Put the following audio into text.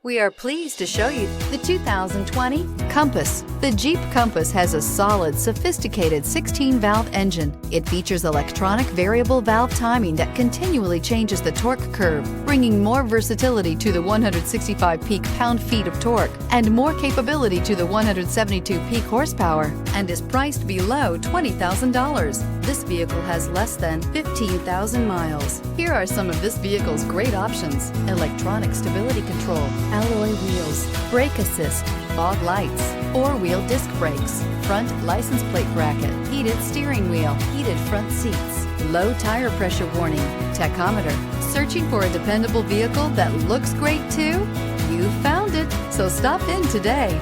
We are pleased to show you the 2020 Compass. The Jeep Compass has a solid, sophisticated 16-valve engine. It features electronic variable valve timing that continually changes the torque curve, bringing more versatility to the 165 peak pound-feet of torque and more capability to the 172 peak horsepower, and is priced below $20,000. This vehicle has less than 15,000 miles. Here are some of this vehicle's great options: electronic stability control, alloy wheels, brake assist, fog lights, four-wheel disc brakes, front license plate bracket, heated steering wheel, heated front seats, low tire pressure warning, tachometer. Searching for a dependable vehicle that looks great too? You found it, so stop in today.